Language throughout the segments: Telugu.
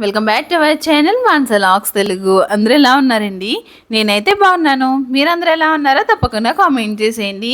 Welcome back to our channel Manasa logs Telugu. అందరూ ఎలా ఉన్నారండి? నేనైతే బాగున్నాను. మీరందరూ ఎలా ఉన్నారో తప్పకుండా కామెంట్ చేసేయండి.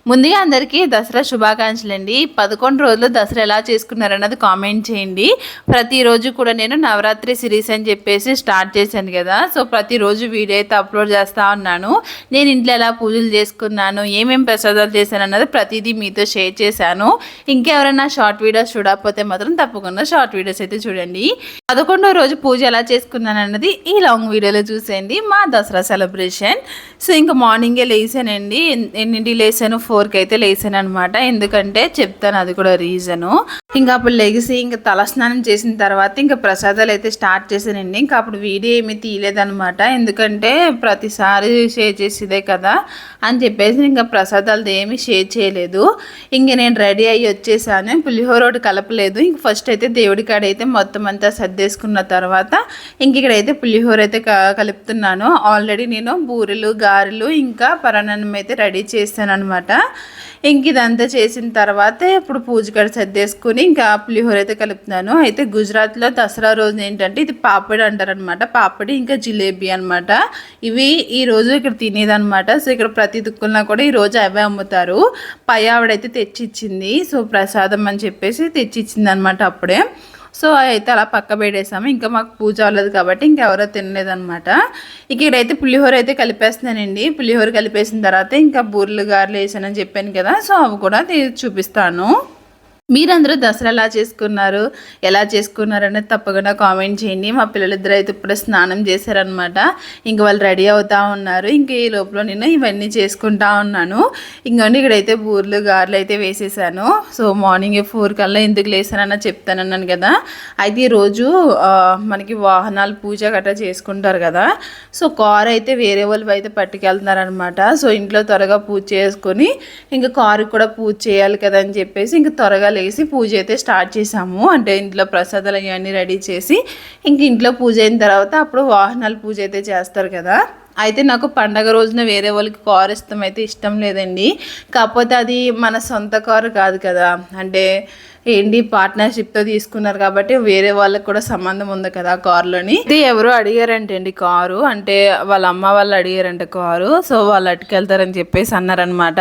ముందుగా అందరికీ దసరా శుభాకాంక్షలు అండి. 11 రోజులు దసరా ఎలా చేసుకున్నారన్నది కామెంట్ చేయండి. ప్రతిరోజు కూడా నేను నవరాత్రి సిరీస్ అని చెప్పేసి స్టార్ట్ చేశాను కదా, సో ప్రతిరోజు వీడియో అయితే అప్లోడ్ చేస్తూ ఉన్నాను. నేను ఇంట్లో ఎలా పూజలు చేసుకున్నాను, ఏమేమి ప్రసాదాలు చేశాను అన్నది ప్రతిదీ మీతో షేర్ చేశాను. ఇంకెవరైనా షార్ట్ వీడియోస్ చూడకపోతే మాత్రం తప్పకుండా షార్ట్ వీడియోస్ అయితే చూడండి. 11వ రోజు పూజ ఎలా చేసుకున్నాను అన్నది ఈ లాంగ్ వీడియోలో చూసేయండి. మా దసరా సెలబ్రేషన్. సో ఇంకా మార్నింగే లేసానండి. ఎన్నింటికి లేసాను? 4కి అయితే లేసాను అనమాట. ఎందుకంటే చెప్తాను అది కూడా రీజను. ఇంకా అప్పుడు లెగిసి ఇంకా తలస్నానం చేసిన తర్వాత ఇంకా ప్రసాదాలు అయితే స్టార్ట్ చేశానండి. ఇంకా అప్పుడు వీడియో ఏమీ తీయలేదనమాట, ఎందుకంటే ప్రతిసారి షేర్ చేసేదే కదా అని చెప్పేసి ఇంకా ప్రసాదాలు ఏమీ షేర్ చేయలేదు. ఇంక నేను రెడీ అయ్యి వచ్చేసాను. పులిహోర ఒకటి కలపలేదు. ఇంక ఫస్ట్ అయితే దేవుడి కాడ అయితే మొత్తం అంతా సర్దేసుకున్న తర్వాత ఇంక ఇక్కడైతే పులిహోర అయితే కలుపుతున్నాను. ఆల్రెడీ నేను బూరెలు, గారెలు ఇంకా పరమాన్నం అయితే రెడీ చేశాను అనమాట. ఇంక ఇదంతా చేసిన తర్వాత ఇప్పుడు పూజ కాడ సర్దేసుకుని ఇంకా పులిహోర అయితే కలుపుతున్నాను. అయితే గుజరాత్లో దసరా రోజు ఏంటంటే ఇది పాపడి అంటారనమాట. పాపడి ఇంకా జిలేబీ అనమాట. ఇవి ఈ రోజు ఇక్కడ తినేదనమాట. సో ఇక్కడ ప్రతి దుక్కుల్లో కూడా ఈ రోజు అవే అమ్ముతారు. పై ఆవిడైతే తెచ్చిచ్చింది. సో ప్రసాదం అని చెప్పేసి తెచ్చిచ్చింది అనమాట అప్పుడే. సో అయితే అలా పక్క పెట్టేసాము. ఇంకా మాకు పూజ అవ్వలేదు కాబట్టి ఇంకెవరో తినలేదనమాట. ఇక్కడైతే పులిహోర అయితే కలిపేస్తున్నానండి. పులిహోర కలిపేసిన తర్వాత ఇంకా బూరెలు, గారెలు వేసానని చెప్పాను కదా, సో అవి కూడా చూపిస్తాను. మీరందరూ దసరా ఎలా చేసుకున్నారు అనేది తప్పకుండా కామెంట్ చేయండి. మా పిల్లలిద్దరూ అయితే ఇప్పుడే స్నానం చేశారనమాట. ఇంక వాళ్ళు రెడీ అవుతూ ఉన్నారు. ఇంక ఈ లోపల నేను ఇవన్నీ చేసుకుంటా ఉన్నాను. ఇంకోండి ఇక్కడైతే బూరెలు, గారెలు అయితే వేసేసాను. సో మార్నింగ్ 4 కల్లా ఎందుకు లేసానన్న చెప్తానన్నాను కదా. అయితే ఈరోజు మనకి వాహనాలు పూజ గట్రా చేసుకుంటారు కదా, సో కారు అయితే వేరే వాళ్ళు అయితే పట్టుకెళ్తున్నారనమాట. సో ఇంట్లో త్వరగా పూజ చేసుకొని ఇంకా కారుకి కూడా పూజ చేయాలి కదా అని చెప్పేసి ఇంకా త్వరగా లేసి పూజ అయితే స్టార్ట్ చేసాము. అంటే ఇంట్లో ప్రసాదాలు అవన్నీ రెడీ చేసి ఇంక ఇంట్లో పూజ అయిన తర్వాత అప్పుడు వాహనాల పూజ అయితే చేస్తారు కదా. అయితే నాకు పండగ రోజున వేరే వాళ్ళకి కారు ఇష్టం అయితే ఇష్టం లేదండి. కాకపోతే అది మన సొంత కారు కాదు కదా, అంటే ఏంటి పార్ట్నర్షిప్తో తీసుకున్నారు కాబట్టి వేరే వాళ్ళకి కూడా సంబంధం ఉంది కదా కారులోని. ఇది ఎవరు అడిగారంటండి కారు, అంటే వాళ్ళ అమ్మ వాళ్ళు అడిగారంట కారు. సో వాళ్ళు అట్టుకెళ్తారని చెప్పేసి అన్నారనమాట.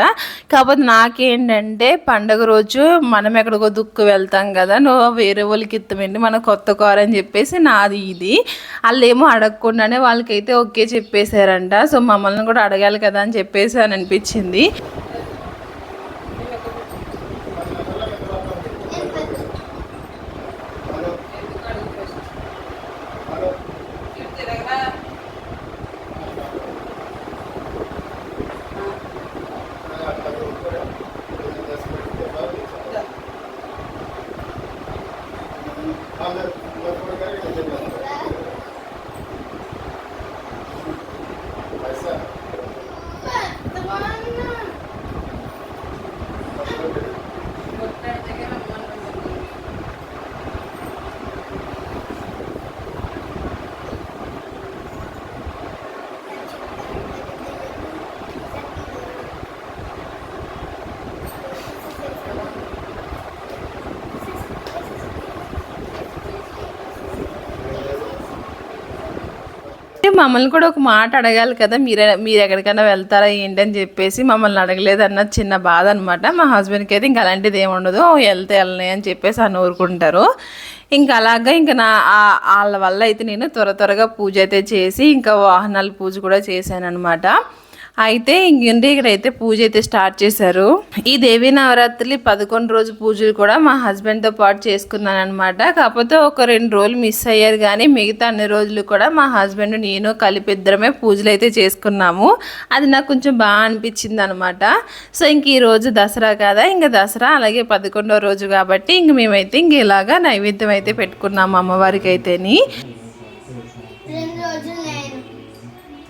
కాకపోతే నాకేంటంటే పండగ రోజు మనం ఎక్కడికో దుక్కు వెళ్తాం కదా, నువ్వు వేరే వాళ్ళకి ఇస్తామండి మన కొత్త కారు అని చెప్పేసి నాది ఇది. వాళ్ళు ఏమో అడగకుండానే వాళ్ళకైతే ఓకే చెప్పేశారంట. సో మమ్మల్ని కూడా అడగాలి కదా అని చెప్పేసి అని అనిపించింది. మమ్మల్ని కూడా ఒక మాట అడగాలి కదా, మీరు ఎక్కడికైనా వెళ్తారా ఏంటని చెప్పేసి మమ్మల్ని అడగలేదు అన్నది చిన్న బాధ అనమాట. మా హస్బెండ్కి అయితే ఇంకా అలాంటిది ఏమి ఉండదు, వెళ్తే వెళ్ళని అని చెప్పేసి అని ఊరుకుంటారు. ఇంకా అలాగా ఇంకా వాళ్ళ వల్ల అయితే నేను త్వరగా పూజ అయితే చేసి ఇంకా వాహనాల పూజ కూడా చేశాను అనమాట. అయితే ఇంకండి ఇక్కడైతే పూజ అయితే స్టార్ట్ చేశారు. ఈ దేవీ నవరాత్రి 11 రోజు పూజలు కూడా మా హస్బెండ్తో పాటు చేసుకున్నాను అనమాట. కాకపోతే ఒక 2 రోజులు మిస్ అయ్యారు, కానీ మిగతా అన్ని రోజులు కూడా మా హస్బెండ్ నేను కలిపిద్దరమే పూజలు అయితే చేసుకున్నాము. అది నాకు కొంచెం బాగా అనిపించింది అనమాట. సో ఇంక ఈ రోజు దసరా కదా, ఇంకా దసరా అలాగే 11వ రోజు కాబట్టి ఇంక మేమైతే ఇంక ఇలాగా నైవేద్యం అయితే పెట్టుకున్నాము అమ్మవారికి అయితేని.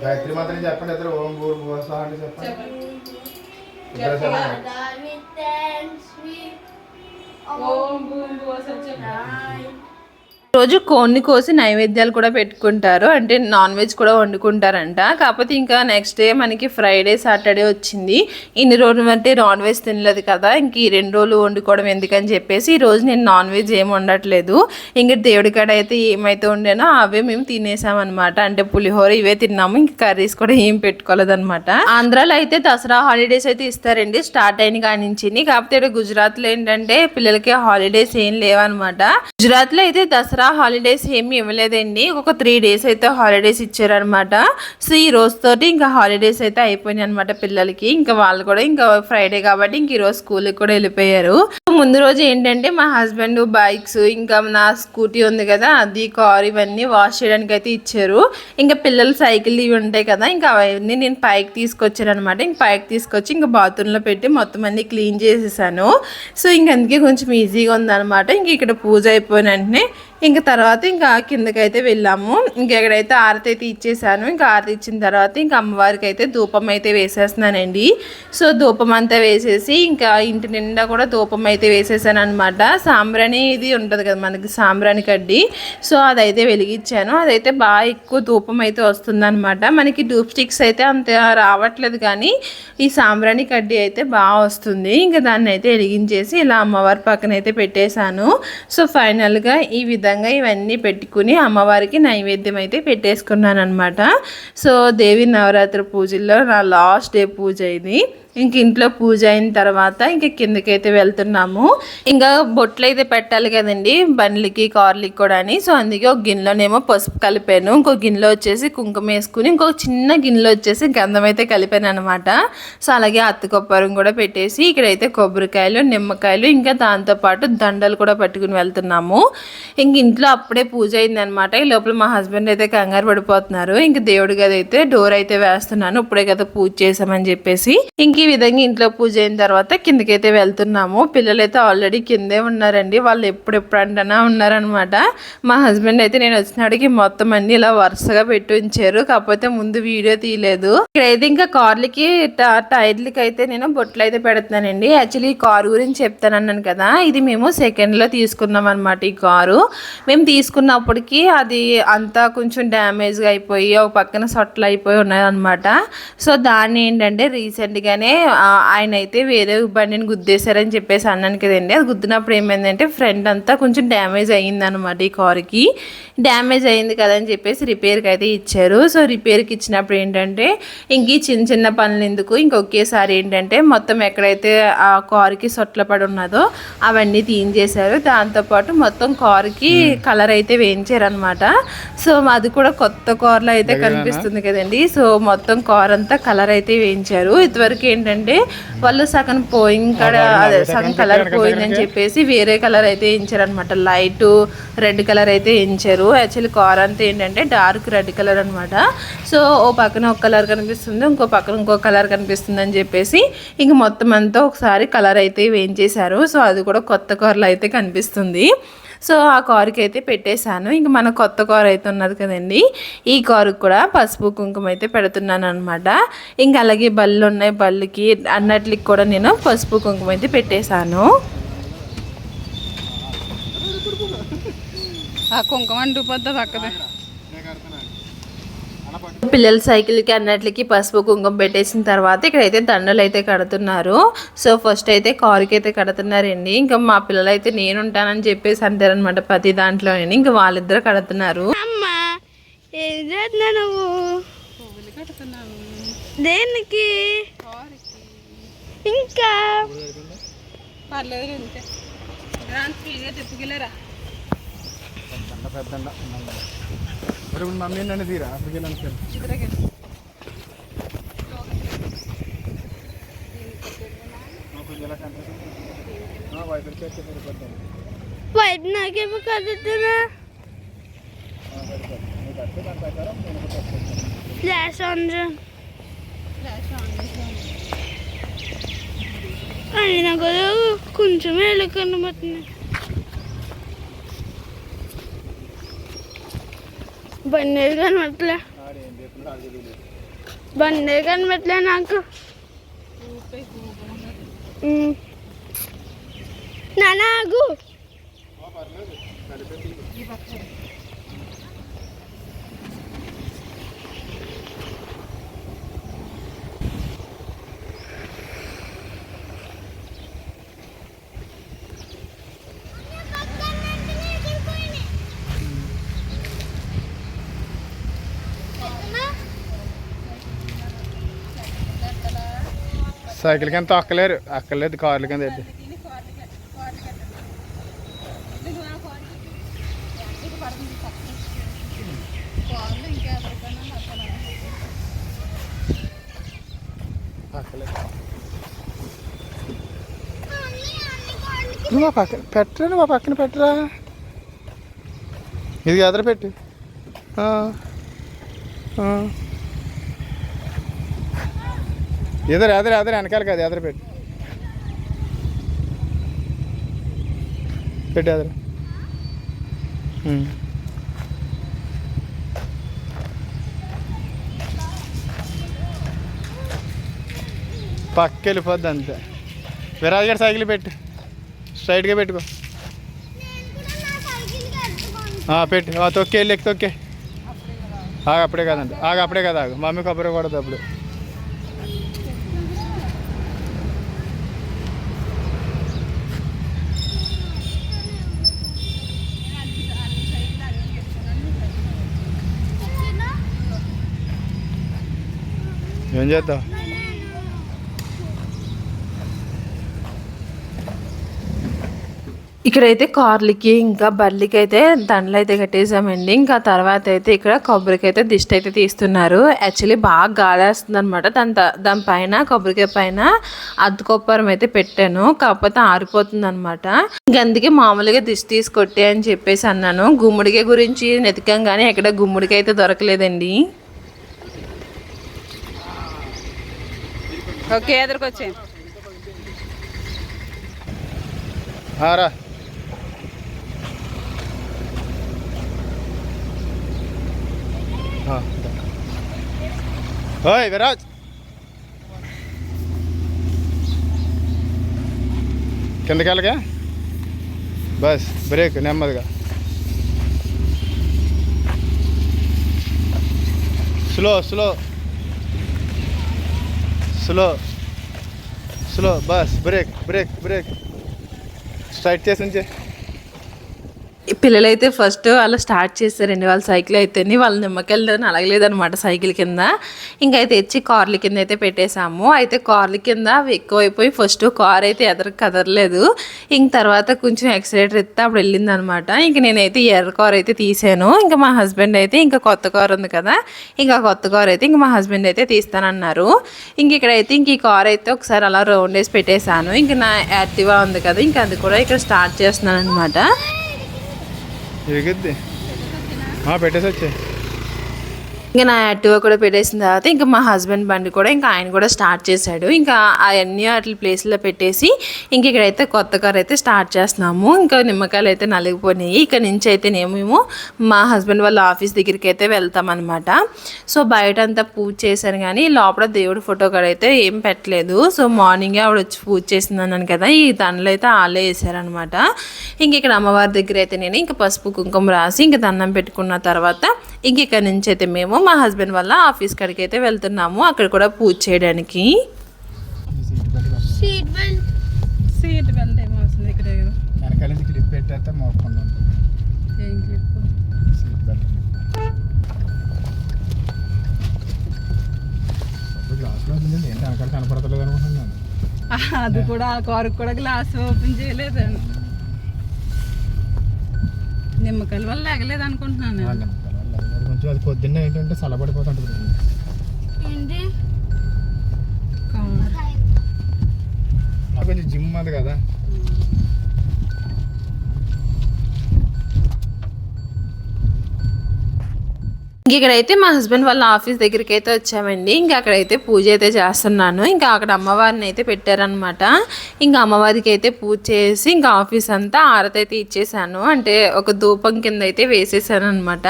గాయత్రి మంత్రం చెప్పండి ఇద్దరు. ఓం భూర్ భువ స్వాహ అని చెప్పండి. ఓం భూర్ భువ స్వాహ. రోజు కోడిని కోసి నైవేద్యాలు కూడా పెట్టుకుంటారు, అంటే నాన్ వెజ్ కూడా వండుకుంటారంట. కాకపోతే ఇంకా నెక్స్ట్ డే మనకి ఫ్రైడే సాటర్డే వచ్చింది. ఇన్ని రోజులు అంటే నాన్ వెజ్ తినలేదు కదా, ఇంక ఈ 2 రోజులు వండుకోవడం ఎందుకని చెప్పేసి ఈ రోజు నేను నాన్ వెజ్ ఏమి వండట్లేదు. ఇంక దేవుడి కాడ అయితే ఏమైతే ఉండేనో అవే మేము తినేసామన్నమాట. అంటే పులిహోర ఇవే తిన్నాము, ఇంక కర్రీస్ కూడా ఏం పెట్టుకోలేదన్నమాట. ఆంధ్రాలో అయితే దసరా హాలిడేస్ అయితే ఇస్తారండి స్టార్ట్ అయిన కాడి నుంచి. కాకపోతే ఇక్కడ గుజరాత్లో ఏంటంటే పిల్లలకి హాలిడేస్ ఏం లేవన్నమాట. గుజరాత్లో అయితే దసరా హాలిడేస్ ఏమి ఇవ్వలేదండి, ఒక 3 days అయితే హాలిడేస్ ఇచ్చారనమాట. సో ఈ రోజుతోటి ఇంకా హాలిడేస్ అయితే అయిపోయినాయి అనమాట పిల్లలకి. ఇంకా వాళ్ళు కూడా ఇంకా ఫ్రైడే కాబట్టి ఇంక ఈరోజు స్కూల్కి కూడా వెళ్ళిపోయారు. ముందు రోజు ఏంటంటే మా హస్బెండ్ బైక్స్ ఇంకా నా స్కూటీ ఉంది కదా అది, కార్ ఇవన్నీ వాష్ చేయడానికి అయితే ఇచ్చారు. ఇంకా పిల్లలు సైకిల్ ఇవి ఉంటాయి కదా, ఇంకా అవన్నీ నేను పైకి తీసుకొచ్చాను అనమాట. ఇంక పైకి తీసుకొచ్చి ఇంకా బాత్రూంలో పెట్టి మొత్తం అన్ని క్లీన్ చేసేసాను. సో ఇంక అందుకే కొంచెం ఈజీగా ఉందన్నమాట. ఇంక ఇక్కడ పూజ అయిపోయిన వెంటనే ఇంకా తర్వాత ఇంకా కిందకైతే వెళ్ళాము. ఇంకెక్కడైతే ఆరతి అయితే ఇచ్చేసాను. ఇంకా ఆరతి ఇచ్చిన తర్వాత ఇంకా అమ్మవారికి అయితే ధూపం అయితే వేసేస్తున్నానండి. సో ధూపం అంతా వేసేసి ఇంకా ఇంటి నిండా కూడా ధూపం అయితే వేసేసాను అనమాట. సాంబ్రాణి ఇది ఉంటుంది కదా మనకి, సాంబ్రాణి కడ్డీ, సో అదైతే వెలిగించాను. అదైతే బాగా ఎక్కువ ధూపం అయితే వస్తుందన్నమాట. మనకి డూప్ స్టిక్స్ అయితే అంత రావట్లేదు, కానీ ఈ సాంబ్రాణి కడ్డీ అయితే బాగా వస్తుంది. ఇంకా దాన్ని అయితే వెలిగించేసి ఇలా అమ్మవారి పక్కన అయితే పెట్టేశాను. సో ఫైనల్గా ఈ విధంగా ఇవన్నీ పెట్టుకుని అమ్మవారికి నైవేద్యం అయితే పెట్టేసుకున్నాను అనమాట. సో దేవి నవరాత్రి పూజల్లో నా లాస్ట్ డే పూజ ఇది. ఇంక ఇంట్లో పూజ అయిన తర్వాత ఇంక కిందకైతే వెళ్తున్నాము. ఇంకా బొట్లు అయితే పెట్టాలి కదండి బండ్లకి కార్లకి కూడా అని. సో అందుకే ఒక గిన్నెలోనేమో పసుపు కలిపాను, ఇంకో గిన్నెలో వచ్చేసి కుంకుమ వేసుకుని, ఇంకొక చిన్న గిన్నెలో వచ్చేసి గంధం అయితే కలిపాను అనమాట. సో అలాగే అత్తకొప్పరం కూడా పెట్టేసి ఇక్కడైతే కొబ్బరికాయలు, నిమ్మకాయలు ఇంకా దాంతోపాటు దండలు కూడా పట్టుకుని వెళ్తున్నాము. ఇంక ఇంట్లో అప్పుడే పూజ అయింది అనమాట. ఈ లోపల మా హస్బెండ్ అయితే కంగారు పడిపోతున్నారు. ఇంక దేవుడి గది అయితే డోర్ అయితే వేస్తున్నాను, ఇప్పుడే కదా పూజ చేసామని చెప్పేసి. ఇంక ఈ విధంగా ఇంట్లో పూజ అయిన తర్వాత కిందకైతే వెళ్తున్నాము. పిల్లలైతే ఆల్రెడీ కిందే ఉన్నారండి, వాళ్ళు ఎప్పుడెప్పుడు అంటనా ఉన్నారనమాట. మా హస్బెండ్ అయితే నేను వచ్చినాడికి మొత్తం అన్ని ఇలా వరుసగా పెట్టి ఉంచారు, కాకపోతే ముందు వీడియో తీయలేదు. ఇక్కడైతే ఇంకా కార్లకి టైర్లకి అయితే నేను బొట్లు అయితే పెడుతున్నానండి. యాక్చువల్లీ ఈ కారు గురించి చెప్తానన్నాను కదా, ఇది మేము సెకండ్లో తీసుకున్నాం అనమాట. ఈ కారు మేము తీసుకున్నప్పటికీ అది అంతా కొంచెం డ్యామేజ్గా అయిపోయి ఒక పక్కన సొట్లు అయిపోయి ఉన్నదన్నమాట. సో దాన్ని ఏంటంటే రీసెంట్గానే ఆయన అయితే వేరే బండిని గుద్దేశారని చెప్పేసి అన్నాను కదండి. అది గుద్దినప్పుడు ఏమైందంటే ఫ్రంట్ అంతా కొంచెం డ్యామేజ్ అయ్యిందనమాట. ఈ కార్కి డ్యామేజ్ అయింది కదని చెప్పేసి రిపేర్కి అయితే ఇచ్చారు. సో రిపేర్కి ఇచ్చినప్పుడు ఏంటంటే ఇంక ఈ చిన్న చిన్న పనులు ఎందుకు, ఇంకొకేసారి ఏంటంటే మొత్తం ఎక్కడైతే ఆ కారుకి సొట్ల పడి ఉన్నదో అవన్నీ తీయించేశారు. దాంతోపాటు మొత్తం కారుకి కలర్ అయితే వేయించారనమాట. సో అది కూడా కొత్త కార్లో అయితే కనిపిస్తుంది కదండి. సో మొత్తం కార్ అంతా కలర్ అయితే వేయించారు. ఇదివరకు ఏంటంటే వాళ్ళు సగం పోయింగ్ కాడ అదే సగం కలర్ పోయిందని చెప్పేసి వేరే కలర్ అయితే వేయించారు అనమాట. లైట్ రెడ్ కలర్ అయితే వేయించారు. యాక్చువల్లీ కార్ అంతా ఏంటంటే డార్క్ రెడ్ కలర్ అనమాట. సో ఓ పక్కన ఒక కలర్ కనిపిస్తుంది, ఇంకో పక్కన ఇంకో కలర్ కనిపిస్తుంది అని చెప్పేసి ఇంక మొత్తం అంతా ఒకసారి కలర్ అయితే వేయించేశారు. సో అది కూడా కొత్త కార్లో అయితే కనిపిస్తుంది. సో ఆ కారుకి అయితే పెట్టేశాను. ఇంక మన కొత్త కారు అయితే ఉన్నది కదండి, ఈ కారుకి కూడా పసుపు కుంకుమ అయితే పెడుతున్నాను అనమాట. ఇంకా అలాగే బళ్ళు ఉన్నాయి, బళ్ళకి అన్నట్లకి కూడా నేను పసుపు కుంకుమ అయితే పెట్టేశాను. ఆ కుంకుమ అంటుపోద్ది పక్కనే. పిల్లల సైకిల్కి అన్నట్లకి పసుపు కుంకుమ పెట్టేసిన తర్వాత ఇక్కడైతే దండలు అయితే కడుతున్నారు. సో ఫస్ట్ అయితే కారుకి అయితే కడుతున్నారండి. ఇంకా మా పిల్లలు అయితే నేను ఉంటానని చెప్పేసి అంటారనమాట ప్రతి దాంట్లో. ఇంకా వాళ్ళిద్దరు కడుతున్నారు. దేనికి ఇంకా పర్లేదు తిప్పుకెళ్ళరా మమ్మీ నన్ను తీరా వైపు నాకేమో కదుతున్నా ఫ్లాష్ ఆన్ అయినా కదా కొంచెం వెళ్ళి కనబడుతుంది. బండి కనబట్లే, బండి కనబట్లే నాకు. నానాగు సైకిల్ కింద తొక్కలేరు, అక్కర్లేదు కార్ల కింద పెట్టి. నువ్వు ఆ పక్కన పెట్టరా, నువ్వు ఆ పక్కన పెట్టరా, ఇది ఎదర పెట్టు. ఎదరు ఎదరు ఎదరు వెనకాల కాదు, ఎదరు పెట్టు పెట్టు ఎదరు. పక్క వెళ్ళిపోద్ది అంతే. విరాజ్ గారి సైకిల్ పెట్టు, స్ట్రైట్గా పెట్టుకో. పెట్టు, తొక్కే వెళ్ళి ఎక్కి తొక్కే. అప్పుడే కదండి, అప్పుడే కదా, మమ్మీ కొబ్బరి కూడదు అప్పుడు. ఏం చేద్దాం? ఇక్కడైతే కార్లకి ఇంకా బర్రెలకి అయితే దండలు అయితే కట్టేసామండి. ఇంకా తర్వాత అయితే ఇక్కడ కొబ్బరికాయ అయితే దిష్టి అయితే తీస్తున్నారు. యాక్చువల్లీ బాగా గాలేస్తుంది అనమాట. దానిపైన కొబ్బరికాయ పైన అద్దుకొప్పరం అయితే పెట్టాను, కాకపోతే ఆరిపోతుంది అనమాట. ఇంక అందుకే మామూలుగా దిష్టి తీసి కొట్టే అని చెప్పేసి అన్నాను. గుమ్మడికాయ గురించి వెతికాం కానీ ఎక్కడ గుమ్మడికాయ అయితే దొరకలేదండి. ఓకే, ఎదురుకొచ్చే రా. ఓయ్ విరాజ్, కిందకి వెళ్ళగా బస్, బ్రేక్ నెమ్మదిగా, slow slow slow slow, bus break break break, straight చేసి ఉంచే. పిల్లలైతే ఫస్ట్ అలా స్టార్ట్ చేస్తారండి వాళ్ళ సైకిల్ అయితేని. వాళ్ళ నిమ్మకాయలు నలగలేదనమాట సైకిల్ కింద. ఇంకైతే తెచ్చి కార్ల కింద అయితే పెట్టేశాము. అయితే కార్ల కింద అవి ఎక్కువైపోయి ఫస్ట్ కార్ అయితే కదరలేదు. ఇంక తర్వాత కొంచెం ఎక్సలేటర్ ఎత్తే అప్పుడు వెళ్ళింది అనమాట. ఇంక నేనైతే ఎర్ర కార్ అయితే తీసాను. ఇంకా మా హస్బెండ్ అయితే ఇంకా కొత్త కార్ ఉంది కదా, ఇంకా కొత్త కార్ అయితే ఇంకా మా హస్బెండ్ అయితే తీస్తానన్నారు. ఇంక ఇక్కడైతే ఇంక ఈ కార్ అయితే ఒకసారి అలా రౌండ్ వేసి పెట్టేశాను. ఇంక నా యాక్టివా ఉంది కదా, ఇంకా అది కూడా ఇక్కడ స్టార్ట్ చేస్తున్నాను అనమాట. ఎగిద్ది, పెట్టేసి వచ్చే. ఇంకా నా యాక్టివా కూడా పెట్టేసిన తర్వాత ఇంకా మా హస్బెండ్ బండి కూడా ఇంకా ఆయన కూడా స్టార్ట్ చేశాడు. ఇంకా అవన్నీ అట్ల ప్లేస్లో పెట్టేసి ఇంక ఇక్కడైతే కొత్త కార్ అయితే స్టార్ట్ చేస్తున్నాము. ఇంకా నిమ్మకాయలు అయితే నలిగిపోయినాయి. ఇక్కడ నుంచి అయితే మేము మా హస్బెండ్ వాళ్ళ ఆఫీస్ దగ్గరికి అయితే వెళ్తామన్నమాట. సో బయట అంతా పూజ చేశాను కానీ లోపల దేవుడి ఫోటో కాడ అయితే ఏం పెట్టలేదు. సో మార్నింగే ఆవిడ వచ్చి పూజ చేసింది అన్నాను కదా, ఈ దండలు అయితే ఆలే వేసారనమాట. ఇంక ఇక్కడ అమ్మవారి దగ్గర అయితే నేను ఇంకా పసుపు కుంకుమ రాసి ఇంకా దండం పెట్టుకున్న తర్వాత ఇంక ఇక్కడ నుంచి అయితే మేము మా హస్బెండ్ వల్ల ఆఫీస్ కాడికి అయితే వెళ్తున్నాము. అక్కడ కూడా పూజ చేయడానికి. సీట్ బెల్ట్ ఏమో వస్తుంది ఇక్కడ. వెనకాల నుంచి క్లిప్ పెట్టేస్తే మోకుండా ఉంటుంది. ఏం క్లిప్? Seat belt. గ్లాస్లో ఏంటి వెనకాల కనపడతలేదు అనుకుంటున్నాను. అది కూడా ఆ కారుకు కూడా గ్లాస్ ఓపెన్ చేయలేదండి. నిమ్మకాయల వల్ల ఎగలేదు అనుకుంటున్నాను. కొంచెం అది పొద్దున్న ఏంటంటే చల్లబడిపోతుంటుంది. కొంచెం జిమ్ అది కదా. ఇక్కడైతే మా హస్బెండ్ వాళ్ళ ఆఫీస్ దగ్గరికి అయితే వచ్చామండి. ఇంకా అక్కడైతే పూజ అయితే చేస్తున్నాను. ఇంకా అక్కడ అమ్మవారిని అయితే పెట్టారనమాట. ఇంకా అమ్మవారికి అయితే పూజ చేసి ఇంకా ఆఫీస్ అంతా ఆరతి అయితే ఇచ్చేసాను. అంటే ఒక ధూపం కింద అయితే వేసేసాను అనమాట.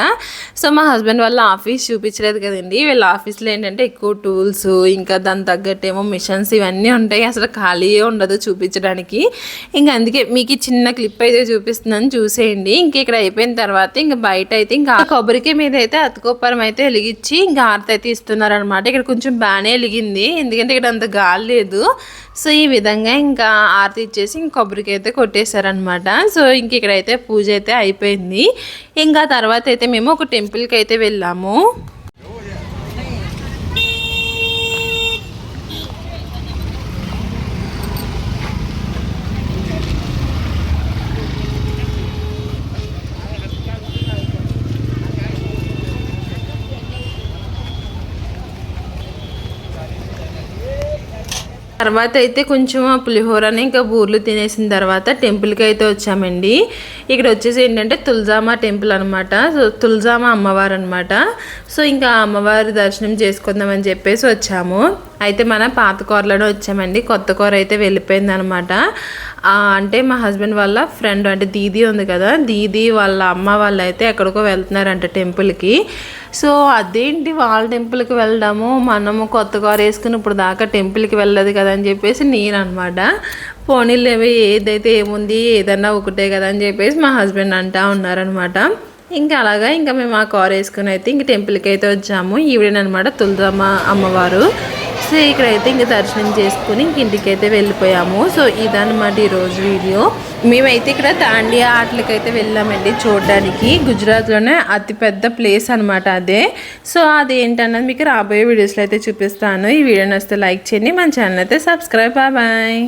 సో మా హస్బెండ్ వాళ్ళ ఆఫీస్ చూపించలేదు కదండి. వీళ్ళ ఆఫీస్లో ఏంటంటే ఎక్కువ టూల్స్ ఇంకా దాని తగ్గట్టేమో మిషన్స్ ఇవన్నీ ఉంటాయి. అసలు ఖాళీయే ఉండదు చూపించడానికి. ఇంకా అందుకే మీకు ఈ చిన్న క్లిప్ అయితే చూపిస్తున్నాను, చూసేయండి. ఇంక ఇక్కడ అయిపోయిన తర్వాత ఇంకా బయట అయితే ఇంకా కొబ్బరికాయ మీద అయితే అతుకోపరం అయితే వెలిగించి ఇంకా ఆరతి అయితే ఇస్తున్నారనమాట. ఇక్కడ కొంచెం బాగానే వెలిగింది, ఎందుకంటే ఇక్కడ అంత గాలి లేదు. సో ఈ విధంగా ఇంకా ఆరతి ఇచ్చేసి ఇంక కొబ్బరికాయ అయితే కొట్టేశారనమాట. సో ఇంక ఇక్కడైతే పూజ అయితే అయిపోయింది. ఇంకా తర్వాత అయితే మేము ఒక టెంపుల్కి అయితే వెళ్ళాము. తర్వాత అయితే కొంచెం పులిహోరని ఇంకా బూర్లు తినేసిన తర్వాత టెంపుల్కి అయితే వచ్చామండి. ఇక్కడ వచ్చేసి ఏంటంటే తులజామ టెంపుల్ అనమాట. సో తులజామ అమ్మవారు అనమాట. సో ఇంకా అమ్మవారి దర్శనం చేసుకుందామని చెప్పేసి వచ్చాము. అయితే మన పాత కూరలోనే వచ్చామండి. కొత్త కూర అయితే వెళ్ళిపోయింది అనమాట. అంటే మా హస్బెండ్ వాళ్ళ ఫ్రెండ్ అంటే దీదీ ఉంది కదా, దీదీ వాళ్ళ అమ్మ వాళ్ళు అయితే ఎక్కడికో వెళ్తున్నారంట టెంపుల్కి. సో అదేంటి వాళ్ళ టెంపుల్కి వెళ్ళడము, మనము కొత్త కూర వేసుకుని ఇప్పుడు దాకా టెంపుల్కి వెళ్ళదు కదా అని చెప్పేసి నేను అనమాట. పోనీలేవి ఏదైతే ఏముంది ఏదన్నా ఒకటే కదా అని చెప్పేసి మా హస్బెండ్ అంటా ఉన్నారనమాట. ఇంకా అలాగా ఇంకా మేము ఆ కార్ వేసుకుని అయితే ఇంక టెంపుల్కి అయితే వచ్చాము. ఈవిడేన్ అనమాట తులజమ్మ అమ్మవారు. సో ఇక్కడైతే ఇంక దర్శనం చేసుకుని ఇంక ఇంటికి అయితే వెళ్ళిపోయాము. సో ఇదన్నమాట ఈరోజు వీడియో. మేమైతే ఇక్కడ దాండియా ఆటలకి అయితే వెళ్ళామండి చూడడానికి. గుజరాత్లోనే అతిపెద్ద ప్లేస్ అనమాట అదే. సో అదేంటన్నది మీకు రాబోయే వీడియోస్లో అయితే చూపిస్తాను. ఈ వీడియో నచ్చితే లైక్ చేయండి, మన ఛానల్ అయితే సబ్స్క్రైబ్. బాయ్.